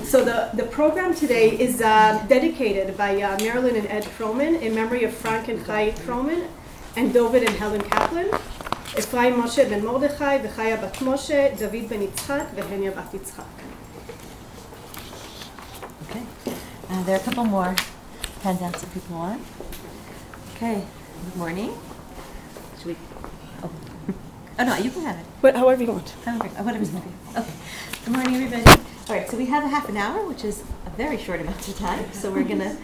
So the program today is dedicated by Marilyn and Ed Froman in memory of Frank and Chai Froman and David and Helen Kaplan, Ephraim Moshe ben Mordechai, Vechaya bat Moshe, David ben Yitzchak, Vehenya bat Yitzchak. Okay. There are a couple more handouts that people want. Okay. Good morning. Should we? Oh no, you can have it. However you want. Whatever's good for you. Okay. Good morning, everybody. All right, so we have a half an hour, which is a very short amount of time. So we're gonna,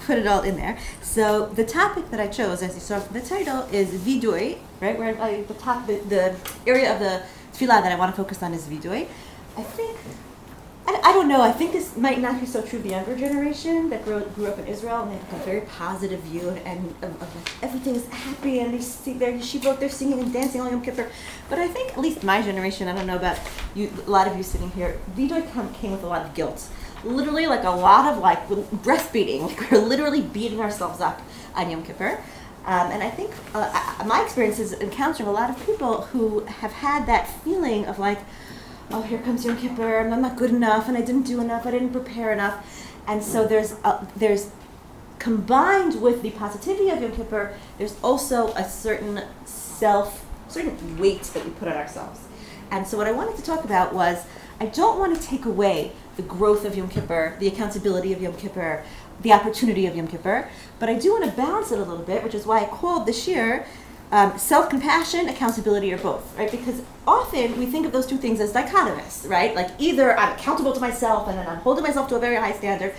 put it all in there. So the topic that I chose, as you saw from the title, is Vidui, right? Where the area of the tefillah that I want to focus on is Vidui. I don't know. I think this might not be so true of the younger generation that grew up in Israel and they have a very positive view and everything is happy and they see their yeshivot, they're singing and dancing on Yom Kippur. But I think at least my generation, I don't know about you, a lot of you sitting here, Vidui came with a lot of guilt. Literally, like a lot of breastfeeding. Like we're literally beating ourselves up on Yom Kippur. And I think my experience is encountering a lot of people who have had that feeling of like, oh, here comes Yom Kippur, I'm not good enough, and I didn't do enough, I didn't prepare enough. And so there's combined with the positivity of Yom Kippur, there's also a certain weight that we put on ourselves. And so what I wanted to talk about was, I don't want to take away the growth of Yom Kippur, the accountability of Yom Kippur, the opportunity of Yom Kippur, but I do want to balance it a little bit, which is why I called this year self-compassion, accountability, or both, right? Because often we think of those two things as dichotomous, right? Like either I'm accountable to myself and then I'm holding myself to a very high standard,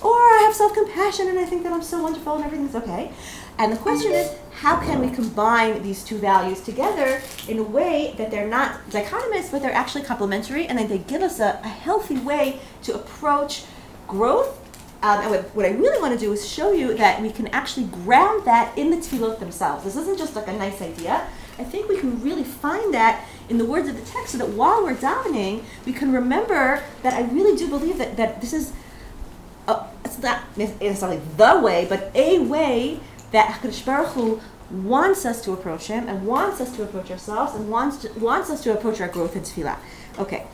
or I have self-compassion and I think that I'm so wonderful and everything's okay. And the question is, how can we combine these two values together in a way that they're not dichotomous, but they're actually complementary, and then they give us a healthy way to approach growth. And what I really want to do is show you that we can actually ground that in the tefillot themselves. This isn't just like a nice idea. I think we can really find that in the words of the text so that while we're davening, we can remember that I really do believe that this is, it's not necessarily the way, but a way that HaKadosh Baruch Hu wants us to approach Him and wants us to approach ourselves and wants us to approach our growth in tefillah. Okay.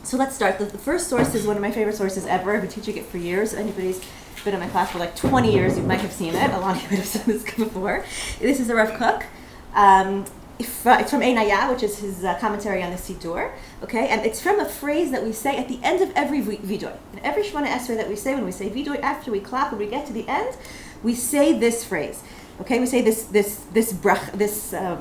So let's start. The first source is one of my favorite sources ever. I've been teaching it for years. If anybody's been in my class for like 20 years, you might have seen it. A lot of you might have seen this before. This is a Rav Kook. It's from Einaya, which is his commentary on the Siddur. Okay, and it's from a phrase that we say at the end of every Vidui. In every Shemona Esrei that we say, when we say Vidui, after we clap, when we get to the end, we say this phrase. Okay, we say this brach,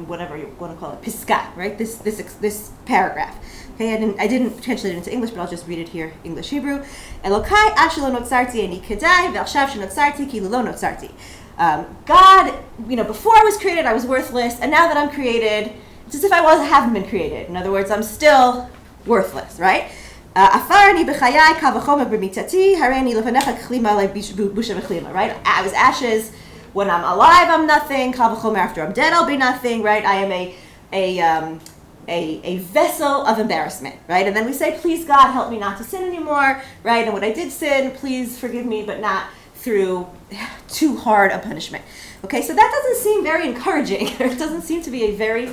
whatever you want to call it, piska, right? This paragraph. Okay, I didn't translate it into English, but I'll just read it here, English Hebrew. Elokai asher lo notzarti ani kedai, ve'achshav shenotzarti ki lo notzarti. God, before I was created, I was worthless, and now that I'm created, it's as if I haven't been created. In other words, I'm still worthless, right? Afarni b'chayai kal v'chomer b'mitati, hareini lefanecha k'chlima alei busha v'chlima, right? I was ashes. When I'm alive, I'm nothing. Kal v'chomer, after I'm dead, I'll be nothing, right? I am a vessel of embarrassment, right? And then we say, please God, help me not to sin anymore, right? And when I did sin, please forgive me, but not through too hard a punishment. Okay, so that doesn't seem very encouraging. It doesn't seem to be a very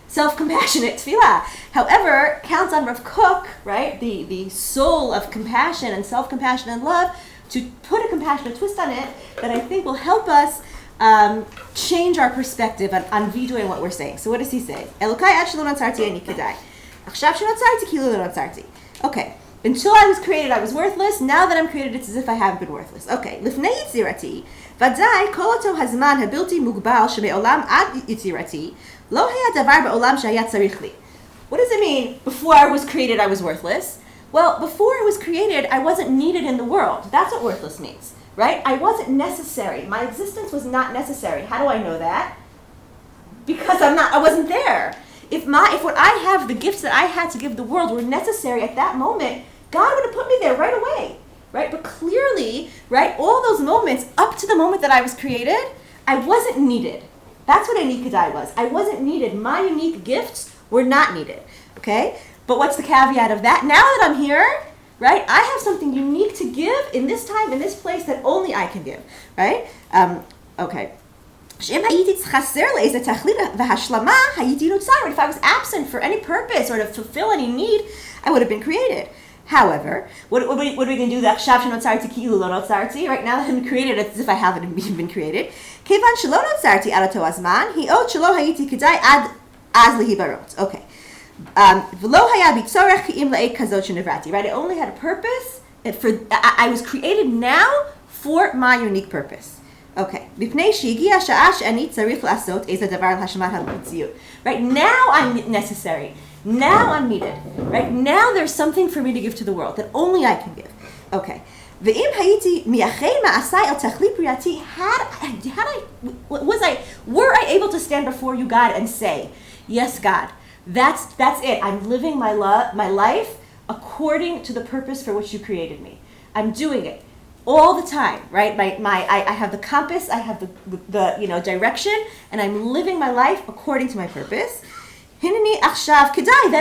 self-compassionate tefillah. However, counts on Rav Kook, right? The soul of compassion and self-compassion and love, to put a compassionate twist on it that I think will help us change our perspective on Vidui and what we're saying. So what does he say? Elokai ad shelo notzarti ani kedai. Achshav shenotzarti ki lo notzarti. Okay. Until I was created, I was worthless. Now that I'm created, it's as if I haven't been worthless. Okay. Lifnei yitzirati, vadai kol oto hazman habilti mugbal sheme'olam ad yitzirati, lo haya davar ba'olam shehaya tzarich li. What does it mean? Before I was created, I was worthless. Well, before I was created, I wasn't needed in the world. That's what worthless means. Right? I wasn't necessary. My existence was not necessary. How do I know that? Because I wasn't there. If what I have, the gifts that I had to give the world were necessary at that moment, God would have put me there right away. Right? But clearly, right, all those moments up to the moment that I was created, I wasn't needed. That's what Ani Kedai was. I wasn't needed. My unique gifts were not needed. Okay? But what's the caveat of that? Now that I'm here, right? I have something unique to give in this time, in this place that only I can give, right? Okay. If I was absent for any purpose or to fulfill any need, I would have been created. However, what are we going to do? Right now that I'm created, it's as if I haven't even been created. Okay. Right? I only had a purpose. I was created now for my unique purpose. Okay. Right now I'm necessary. Now I'm needed. Right now there's something for me to give to the world that only I can give. Okay. Were I able to stand before you, God, and say, yes, God, that's it. I'm living my life according to the purpose for which you created me. I'm doing it all the time, right? I have the compass, I have the direction, and I'm living my life according to my purpose. Then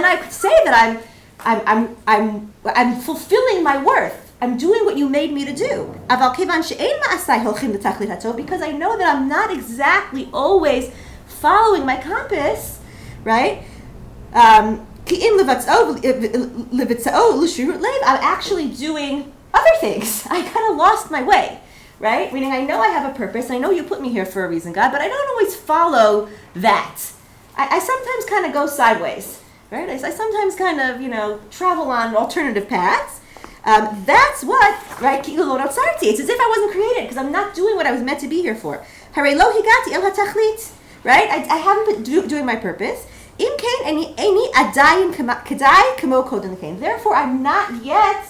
I could say that I'm fulfilling my worth. I'm doing what you made me to do. Because I know that I'm not exactly always following my compass, right? I'm actually doing other things. I kind of lost my way, right? Meaning I know I have a purpose. I know you put me here for a reason, God, but I don't always follow that. I sometimes kind of go sideways, right? I sometimes kind of, travel on alternative paths. That's what, right? It's as if I wasn't created because I'm not doing what I was meant to be here for. Right? I haven't been doing my purpose. Therefore, I'm not yet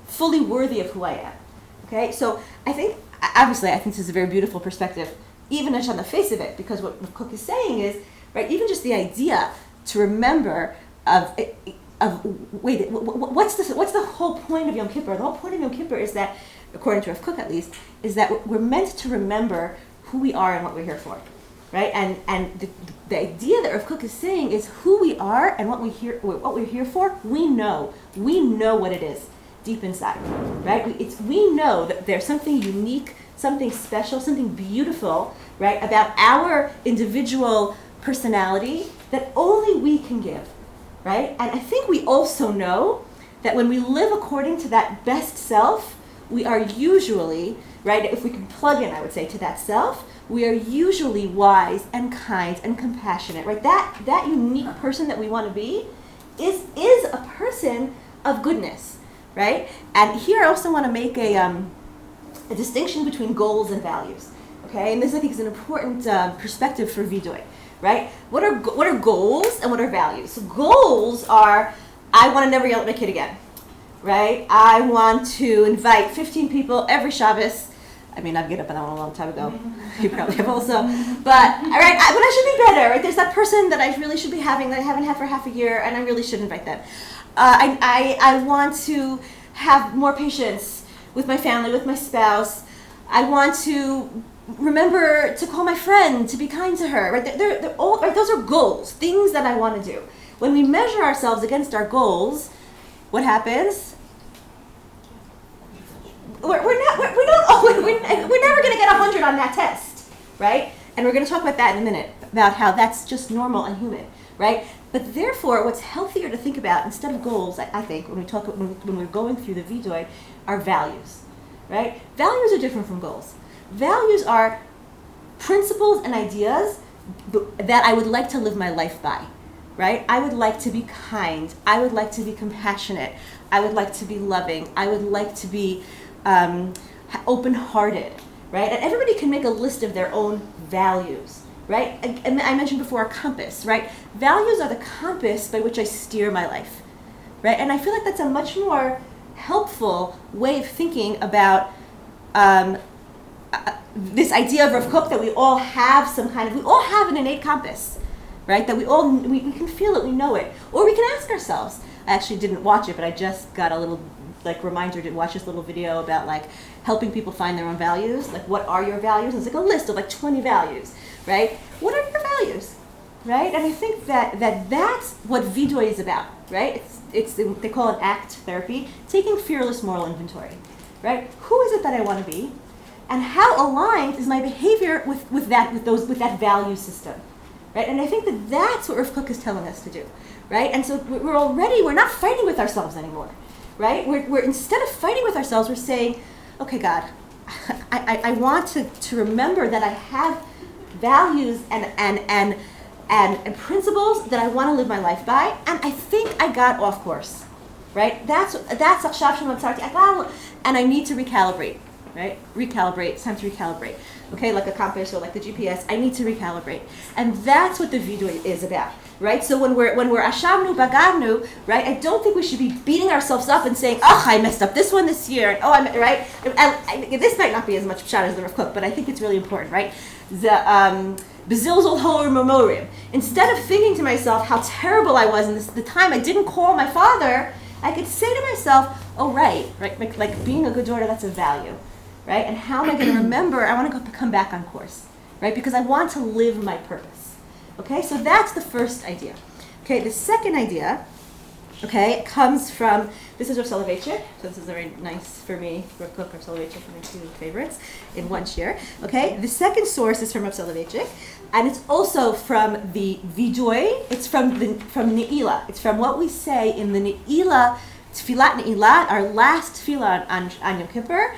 fully worthy of who I am. Okay? So I think this is a very beautiful perspective, even on the face of it, because what Cook is saying is, right, even just the idea to remember what's the whole point of Yom Kippur? The whole point of Yom Kippur is that, according to Rav Kook at least, is that we're meant to remember who we are and what we're here for, right? And the idea that Rav Kook is saying is who we are and what we're here for. We know what it is deep inside, right? We know that there's something unique, something special, something beautiful, right, about our individual personality that only we can give, right? And I think we also know that when we live according to that best self, we are usually, right, if we can plug in, I would say, to that self, we are usually wise and kind and compassionate, right? That unique person that we want to be is a person of goodness, right? And here I also want to make a distinction between goals and values, okay? And this, I think, is an important perspective for Vidui. Right? What are goals and what are values? So goals are, I want to never yell at my kid again, right? I want to invite 15 people every Shabbos. I mean, I've given up on that one a long time ago. You probably have also. But, all right, but I should be better, right? There's that person that I really should be having that I haven't had for half a year, and I really should invite them. I want to have more patience with my family, with my spouse. I want to remember to call my friend, to be kind to her, right? They're all, right? Those are goals, things that I want to do. When we measure ourselves against our goals, what happens? We're never going to get 100 on that test, right? And we're going to talk about that in a minute, about how that's just normal and human, right? But therefore, what's healthier to think about instead of goals, I think, when we're going through the Vidui, are values, right? Values are different from goals. Values are principles and ideas that I would like to live my life by, right? I would like to be kind. I would like to be compassionate. I would like to be loving. I would like to be open-hearted, right? And everybody can make a list of their own values, right? And I mentioned before a compass, right? Values are the compass by which I steer my life, right? And I feel like that's a much more helpful way of thinking about this idea of Rav Kook that we all have an innate compass, right? That we can feel it, we know it. Or we can ask ourselves. I actually didn't watch it, but I just got a little reminder to watch this little video about helping people find their own values. What are your values? And it's a list of 20 values, right? What are your values, right? And I think that's what Vidui is about, right? They call it ACT therapy, taking fearless moral inventory, right? Who is it that I want to be? and how aligned is my behavior with that value system, right? And I think that that's what Rav Kook is telling us to do, right? And so we're not fighting with ourselves anymore, right? We're instead of fighting with ourselves, we're saying, okay, God, I want to remember that I have values and principles that I want to live my life by, and I think I got off course, right? That's Achshav Shema Tzarti, and I need to recalibrate, right? Recalibrate. It's time to recalibrate. Okay, like a compass or like the GPS, I need to recalibrate, and that's what the Vidui is about, right? So when we're Ashavnu Bagadnu, right? I don't think we should be beating ourselves up and saying, oh, I messed up this one this year, and oh, I'm right. And this might not be as much pshat as the Rav Kook, but I think it's really important, right? The Bezilzul Hor Memoriam. Instead of thinking to myself how terrible I was in the time I didn't call my father, I could say to myself, oh, right, like being a good daughter, that's a value, right? And how am I going to remember? I want to come back on course, right? Because I want to live my purpose, okay? So that's the first idea. Okay, the second idea, okay, comes from, this is Rav Soloveitchik, so this is very nice for me, Rav Kook, Rav Soloveitchik, my two favorites in one share, okay? The second source is from Rav Soloveitchik, and it's also from the Vidui, it's from Ne'ilah. It's from what we say in the Ne'ilah, Tfilat Ne'ilah, our last Tfilah on Yom Kippur.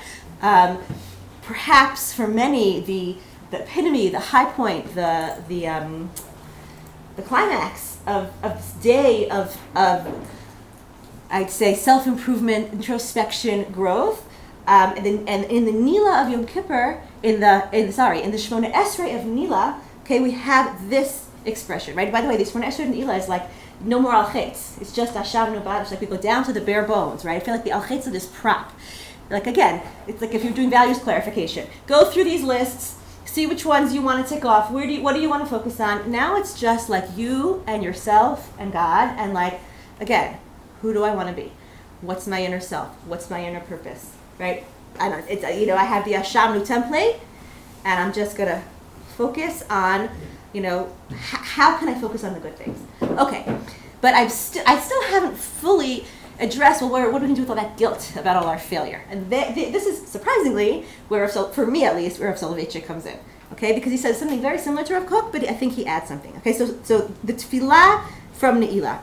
Perhaps for many, the epitome, the high point, the climax of this day of I'd say self-improvement, introspection, growth. And in the Nila of Yom Kippur, in the Shmona Esrei of Nila, okay, we have this expression, right? By the way, the Shmona Esrei of Nila is like no more al chetz. It's just Hashavnu ba'adash. Like we go down to the bare bones, right? I feel like the al chetz is this prop. Like again, it's like if you're doing values clarification, go through these lists, see which ones you want to tick off. What do you want to focus on? Now it's just like you and yourself and God, and like again, who do I want to be? What's my inner self? What's my inner purpose? Right? I don't. It's I have the Hashavnu template, and I'm just gonna focus on, how can I focus on the good things? Okay, but I still haven't fully addressed, well, what do we do with all that guilt about all our failure? And this is surprisingly for me at least, where Rav Soloveitchik comes in. Okay, because he says something very similar to Rav Kook, but I think he adds something. Okay, so the tefillah from Ne'ilah.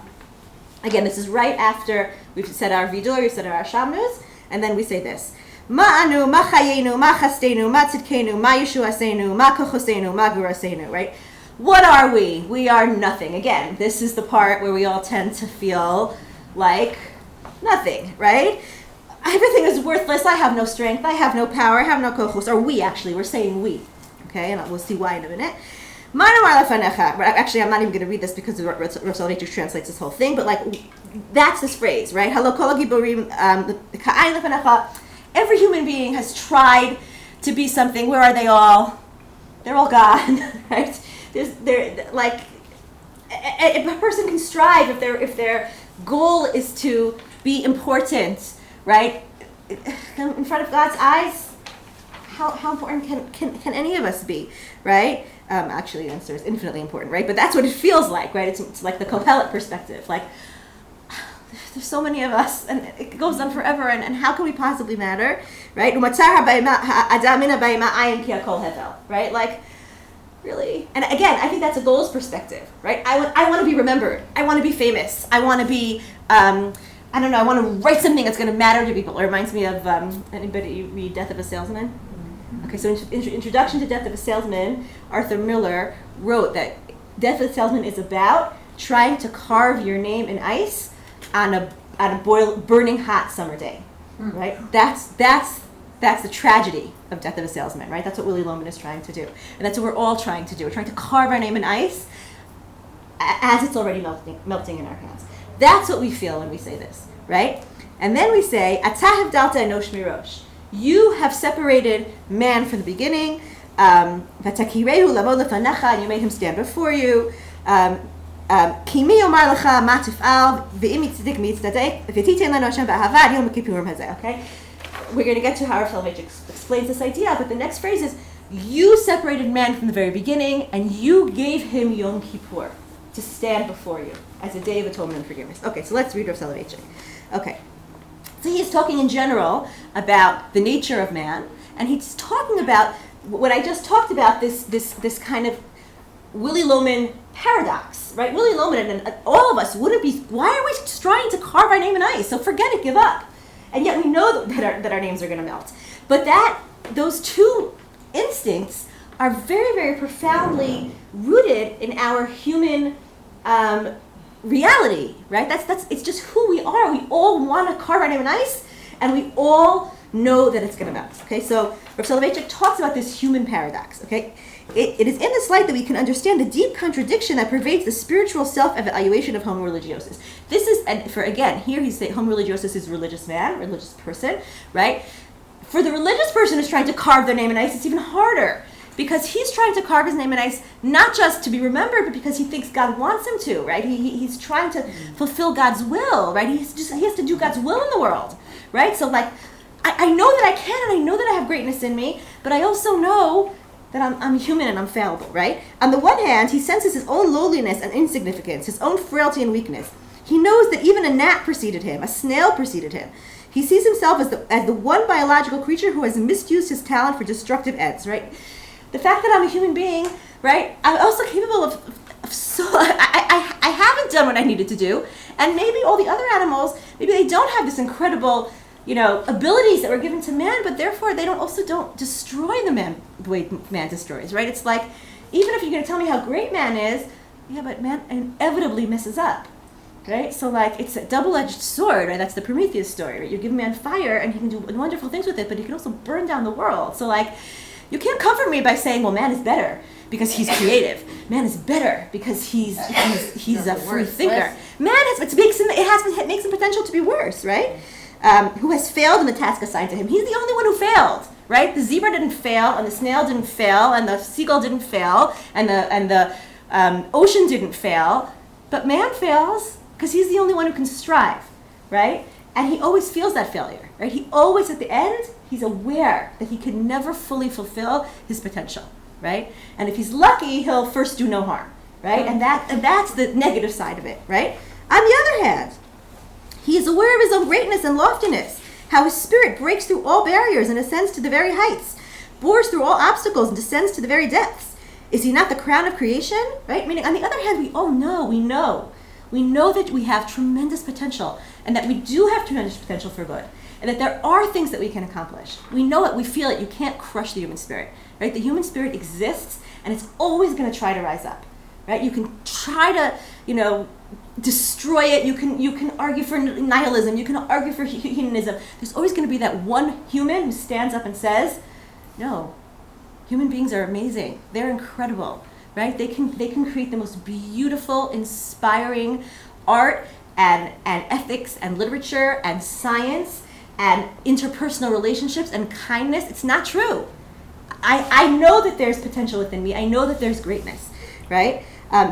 Again, this is right after we've said our Vidui, we've said our Shamnus, and then we say this. Ma'anu, ma chayenu, ma chastenu, ma tzidkenu, ma yeshuasenu, ma kochosenu, ma gurasenu, right? What are we? We are nothing. Again, this is the part where we all tend to feel like nothing, right? Everything is worthless. I have no strength. I have no power. I have no kochos. Or we're saying we. Okay, and we'll see why in a minute. Actually, I'm not even going to read this because Rav Soloveitchik translates this whole thing, but like, that's this phrase, right? Every human being has tried to be something. Where are they all? They're all gone, right? They're like, a person can strive if their goal is to be important, right? In front of God's eyes, how important can any of us be, right? Actually, the answer is infinitely important, right? But that's what it feels like, right? It's like the Kohelet perspective, like, there's so many of us, and it goes on forever, and how can we possibly matter, right? Right? Like, really? And again, I think that's a goals perspective, right? I want to be remembered. I want to be famous. I want to be, I want to write something that's going to matter to people. It reminds me of, anybody read Death of a Salesman? Okay, so Introduction to Death of a Salesman, Arthur Miller wrote that Death of a Salesman is about trying to carve your name in ice on a burning hot summer day, right? That's the tragedy of Death of a Salesman, right? That's what Willy Loman is trying to do, and that's what we're all trying to do. We're trying to carve our name in ice as it's already melting in our hands. That's what we feel when we say this, right? And then we say, "Atah havdalta enosh mirosh." You have separated man from the beginning. V'takirehu lamod lefanecha, and you made him stand before you. Kimi yomar lecha ma tif'al v'im yitzadik mitzadek v'titein lanu Hashem b'ahava ad Yom Kippurim hazeh. Okay, we're going to get to how Rav Soloveitchik explains this idea, but the next phrase is, you separated man from the very beginning, and you gave him Yom Kippur to stand before you as a day of atonement and forgiveness. Okay, so let's read Rav Soloveitchik. Okay. So he's talking in general about the nature of man, And he's talking about what I just talked about, this kind of Willy Loman paradox, right? Willy Loman and all of us wouldn't be, why are we trying to carve our name in ice? So forget it, give up. And yet we know that our names are going to melt. But those two instincts are very, very profoundly rooted in our human reality, right? It's just who we are. We all want to carve our name in ice, and we all know that it's going to melt. Okay, so Rav Soloveitchik talks about this human paradox. Okay, it is in this light that we can understand the deep contradiction that pervades the spiritual self-evaluation of homo religiosus. This is, and for again, here he's saying homo religiosus is religious man, religious person, right? For the religious person who's trying to carve their name in ice, it's even harder. Because he's trying to carve his name in ice, not just to be remembered, but because he thinks God wants him to, right? He's trying to fulfill God's will, right? He has to do God's will in the world, right? So like, I know that I can, and I know that I have greatness in me, but I also know that I'm human and I'm fallible, right? On the one hand, he senses his own lowliness and insignificance, his own frailty and weakness. He knows that even a gnat preceded him, a snail preceded him. He sees himself as the one biological creature who has misused his talent for destructive ends, right? The fact that I'm a human being, right? I'm also capable of I haven't done what I needed to do, and maybe all the other animals, maybe they don't have this incredible, abilities that were given to man, but therefore they don't destroy the way man destroys, right? It's like, even if you're going to tell me how great man is, yeah, but man inevitably messes up, right? So like, it's a double-edged sword, right? That's the Prometheus story, right? You give man fire, and he can do wonderful things with it, but he can also burn down the world. So like, you can't comfort me by saying, well, man is better because he's creative. Man is better because he's a free thinker. Man makes him potential to be worse, right? Who has failed in the task assigned to him. He's the only one who failed, right? The zebra didn't fail, and the snail didn't fail, and the seagull didn't fail, and the ocean didn't fail. But man fails because he's the only one who can strive, right? And he always feels that failure, right? He always, at the end, he's aware that he can never fully fulfill his potential, right? And if he's lucky, he'll first do no harm, right? And that's the negative side of it, right? On the other hand, he is aware of his own greatness and loftiness, how his spirit breaks through all barriers and ascends to the very heights, bores through all obstacles and descends to the very depths. Is he not the crown of creation, right? Meaning, on the other hand, we know that we have tremendous potential, and that we do have tremendous potential for good, and that there are things that we can accomplish. We know it, we feel it. You can't crush the human spirit, right? The human spirit exists, and it's always going to try to rise up, right? You can try to, destroy it. You can argue for nihilism. You can argue for hedonism. There's always going to be that one human who stands up and says, no, human beings are amazing. They're incredible, right? They can create the most beautiful, inspiring art and ethics and literature and science and interpersonal relationships and kindness. It's not true. I know that there's potential within me. I know that there's greatness, right?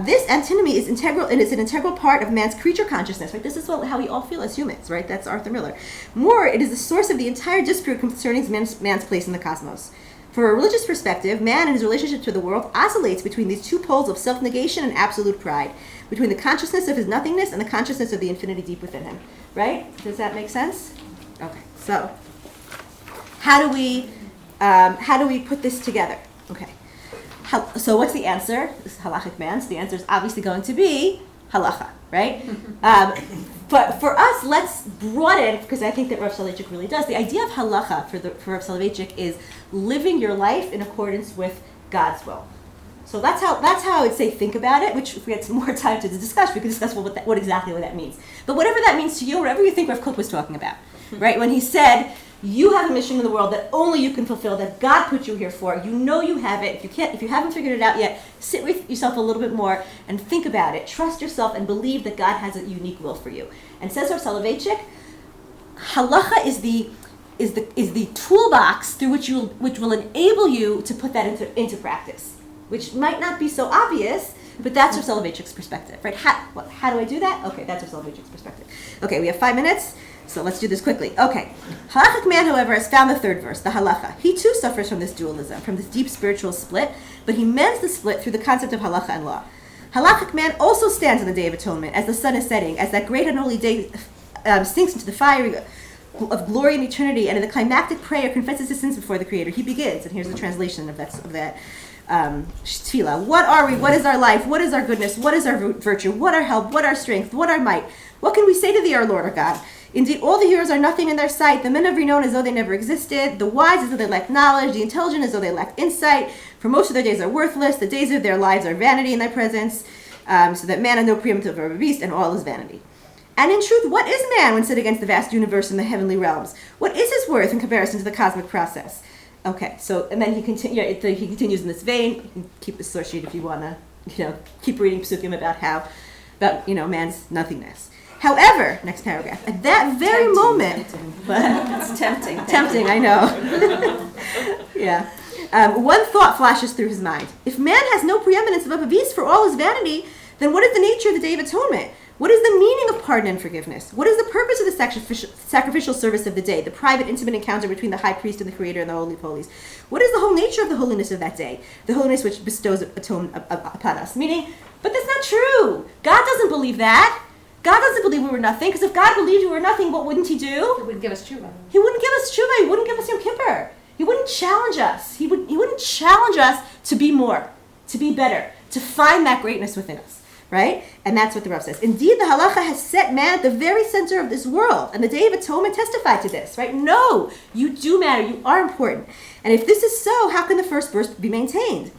This antinomy is integral, and is an integral part of man's creature consciousness, right? This is how we all feel as humans, right? That's Arthur Miller. More, it is the source of the entire dispute concerning man's place in the cosmos. From a religious perspective, man in his relationship to the world oscillates between these two poles of self-negation and absolute pride, between the consciousness of his nothingness and the consciousness of the infinity deep within him, right? Does that make sense? Okay, so how do we put this together? Okay. So what's the answer? This is halachic man. So the answer is obviously going to be halacha, right? But for us, let's broaden, because I think that Rav Soloveitchik really does. The idea of halacha for Rav Soloveitchik is living your life in accordance with God's will. So that's how I would say think about it. Which, if we had some more time to discuss, we could discuss what exactly that means. But whatever that means to you, whatever you think Rav Kook was talking about, right? When he said, you have a mission in the world that only you can fulfill, that God put you here for. You know you have it. If you haven't figured it out yet, sit with yourself a little bit more and think about it. Trust yourself and believe that God has a unique will for you. And says Rav Soloveitchik, halacha is the toolbox through which will enable you to put that into practice, which might not be so obvious, but that's Rav Soloveitchik's perspective, right? How do I do that? Okay, that's Rav Soloveitchik's perspective. Okay, we have 5 minutes. So let's do this quickly. Okay. Halachic man, however, has found the third verse, the halacha. He too suffers from this dualism, from this deep spiritual split, but he mends the split through the concept of halacha and law. Halachic man also stands on the Day of Atonement, as the sun is setting, as that great and holy day sinks into the fiery of glory and eternity, and in the climactic prayer confesses his sins before the Creator. He begins, and here's the translation of that tefillah. What are we? What is our life? What is our goodness? What is our virtue? What our help? What our strength? What our might? What can we say to thee, our Lord, our God? Indeed, all the heroes are nothing in their sight, the men of renown as though they never existed, the wise as though they lacked knowledge, the intelligent as though they lacked insight, for most of their days are worthless, the days of their lives are vanity in thy presence, so that man is no preeminent of a beast, and all is vanity. And in truth, what is man when set against the vast universe and the heavenly realms? What is his worth in comparison to the cosmic process? Okay, so, and then he continues in this vein. You can keep the source sheet if you want to, keep reading psukim about man's nothingness. However, next paragraph, at that very moment, It's tempting. tempting, I know. Yeah. One thought flashes through his mind. If man has no preeminence above a beast for all his vanity, then what is the nature of the Day of Atonement? What is the meaning of pardon and forgiveness? What is the purpose of the sacrificial service of the day, the private, intimate encounter between the high priest and the Creator and the Holy of Holies? What is the whole nature of the holiness of that day, the holiness which bestows atonement upon us? Meaning, but that's not true. God doesn't believe that. God doesn't believe we were nothing, because if God believed we were nothing, what wouldn't he do? He wouldn't give us tshuva. He wouldn't give us tshuva. He wouldn't give us Yom Kippur. He wouldn't challenge us. He wouldn't challenge us to be more, to be better, to find that greatness within us, right? And that's what the Rav says. Indeed, the halacha has set man at the very center of this world, and the Day of Atonement testified to this, right? No, you do matter. You are important. And if this is so, how can the first verse be maintained?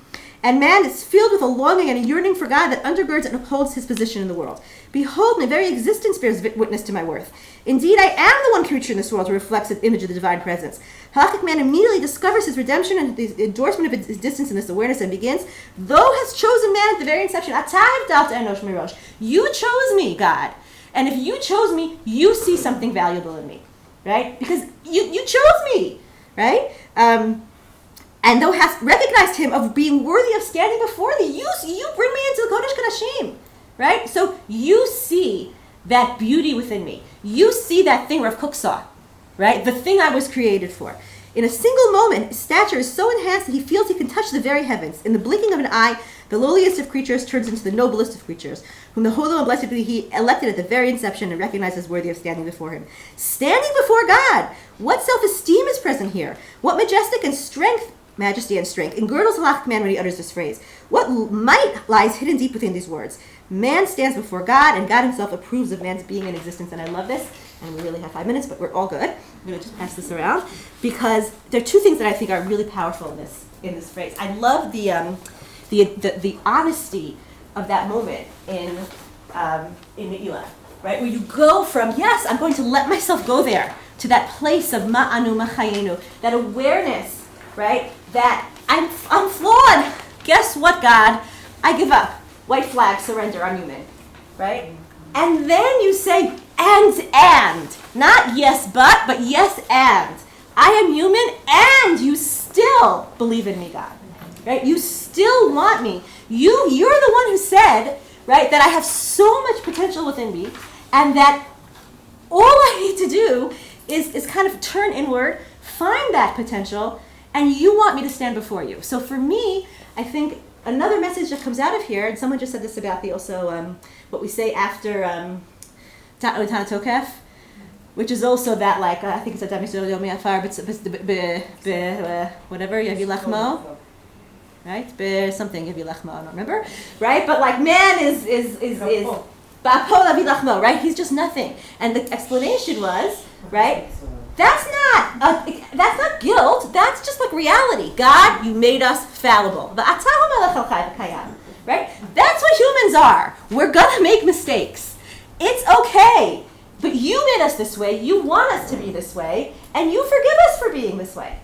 And man is filled with a longing and a yearning for God that undergirds and upholds his position in the world. Behold, my very existence bears witness to my worth. Indeed, I am the one creature in this world who reflects the image of the divine presence. Halakhic man immediately discovers his redemption and the endorsement of his distance in this awareness and begins, though has chosen man at the very inception, Atav dalta enosh mirosh. You chose me, God. And if you chose me, you see something valuable in me, right? Because you chose me, right? And thou hast recognized him of being worthy of standing before thee. You bring me into the Kodesh Kodashim, right? So you see that beauty within me. You see that thing Rav Kook saw, right? The thing I was created for. In a single moment, his stature is so enhanced that he feels he can touch the very heavens. In the blinking of an eye, the lowliest of creatures turns into the noblest of creatures, whom the Holy and Blessed be He elected at the very inception and recognized as worthy of standing before him. Standing before God! What self-esteem is present here? What majesty and strength engirdles Halakhic man when he utters this phrase. What might lies hidden deep within these words? Man stands before God, and God himself approves of man's being and existence. And I love this. And we really have 5 minutes, but we're all good. I'm going to just pass this around because there are 2 things that I think are really powerful in this phrase. I love the honesty of that moment in Ne'ilah, right? Where you go from, yes, I'm going to let myself go there, to that place of ma'anu machayenu, that awareness, right? That I'm flawed. Guess what, God? I give up. White flag, surrender, I'm human, right? And then you say, and, not yes, but yes, and. I am human, and you still believe in me, God, right? You still want me. You're the one who said, right, that I have so much potential within me, and that all I need to do is kind of turn inward, find that potential, and you want me to stand before you. So for me, I think another message that comes out of here, and someone just said this about what we say after Tana Tokef, which is also that, like, I think it's Adam Yisrael Yom Yafar, whatever, Yavi Lachmo, right? Something Yavi Lachmo, I don't remember, right? But like man is Ba'apol Yavi Lachmo, right? He's just nothing. And the explanation was, right? That's not guilt. That's just like reality. God, you made us fallible. Right? That's what humans are. We're gonna make mistakes. It's okay. But you made us this way. You want us to be this way, and you forgive us for being this way,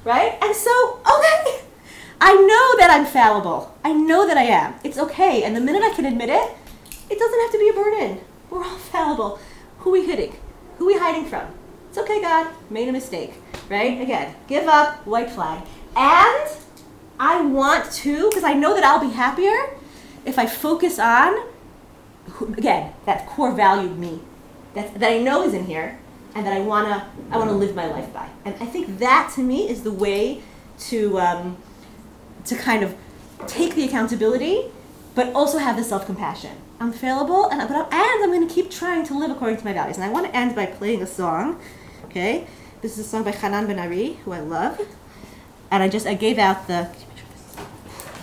right? And so, okay, I know that I'm fallible. I know that I am. It's okay. And the minute I can admit it, it doesn't have to be a burden. We're all fallible. Who are we hitting? Who are we hiding from? It's okay, God, made a mistake, right? Again, give up, white flag. And I want to, because I know that I'll be happier if I focus on, again, that core value of me that I know is in here and that I wanna live my life by. And I think that, to me, is the way to kind of take the accountability, but also have the self-compassion. I'm fallible, and I'm going to keep trying to live according to my values. And I want to end by playing a song. Okay? This is a song by Hanan Ben Ari, who I love. And I gave out the...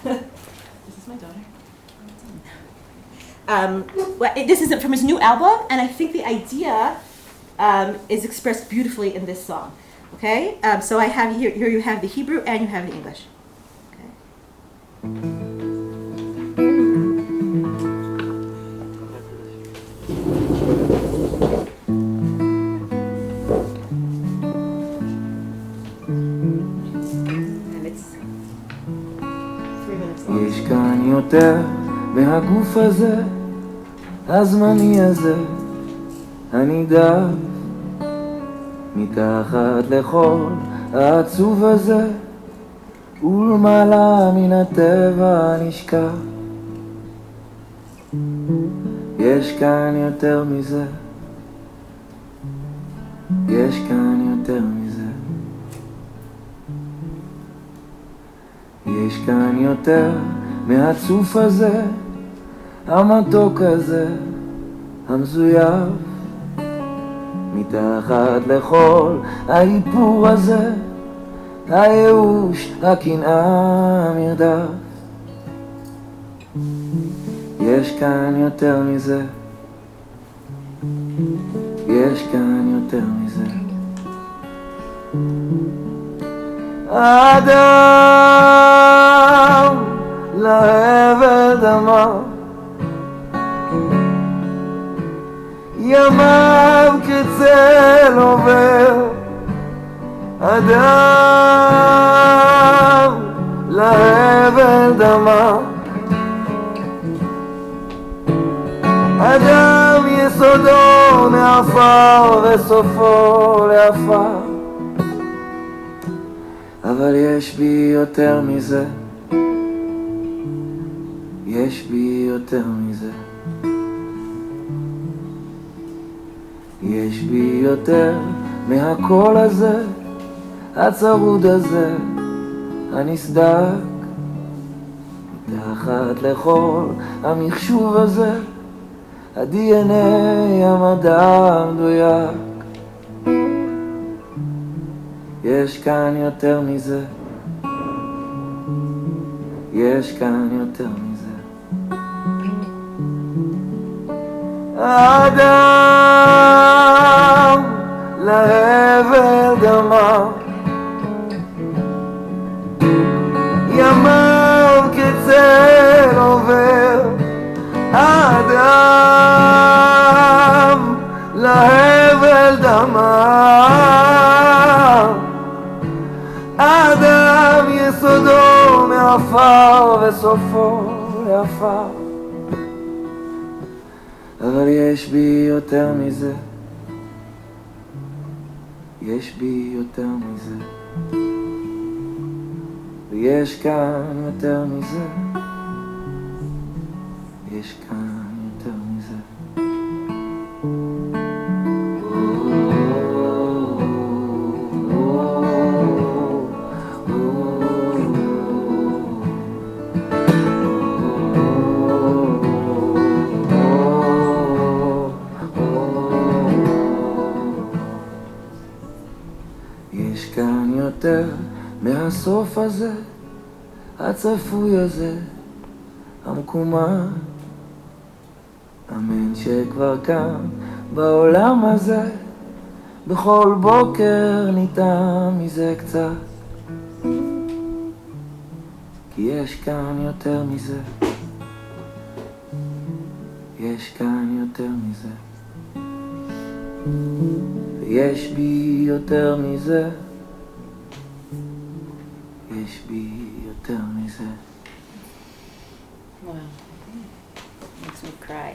This is my daughter. This is from his new album, and I think the idea is expressed beautifully in this song. Okay? So I have here you have the Hebrew and you have the English. Okay? And it's 3 minutes long. יש כאן יותר מהגוף הזה, הזמני הזה, הנידף, מתחת לכל העצוב הזה, ולמעלה מן הטבע נשכח. יש כאן יותר מזה, יש כאן יותר מזה. יש כאן יותר מהצוף הזה, המתוק הזה, המזויף, מתחת לכל האיפור הזה, הייאוש, הקנאה, המרדף. יש כאן יותר מזה, יש כאן יותר מזה. אדם להבל דמה, ימיו כצל עובר. אדם להבל דמה, אדם יסודו מעפר וסופו לעפר. אבל יש בי יותר מזה, יש בי יותר מזה. יש בי יותר מהקול הזה, הצרוד הזה, הנסדק, מתחת לכל המחשוב הזה, ה-DNA, המדע המדויק. יש כאן יותר מזה, יש כאן יותר מזה. אדם להבל דמה, ימיו כצל עובר. אדם להבל דמה, אדם יסודו מעפר וסופו לעפר. אבל יש בי יותר מזה, יש בי יותר מזה. ויש כאן יותר מזה, יש כאן יותר מזה. יש כאן יותר מהסוף הזה, הצפוי הזה, המקומה. אמן שכבר כאן בעולם הזה, בכל בוקר ניתן מזה קצת. כי יש כאן יותר מזה, יש כאן יותר מזה. ויש בי יותר מזה, יש בי יותר מזה. Wow. Makes me cry.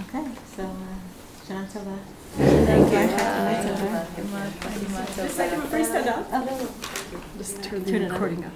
Okay, so Shana Tova. Thank you. Just a second, please stand up. Oh, no. Just turn Turn the it on. recording up.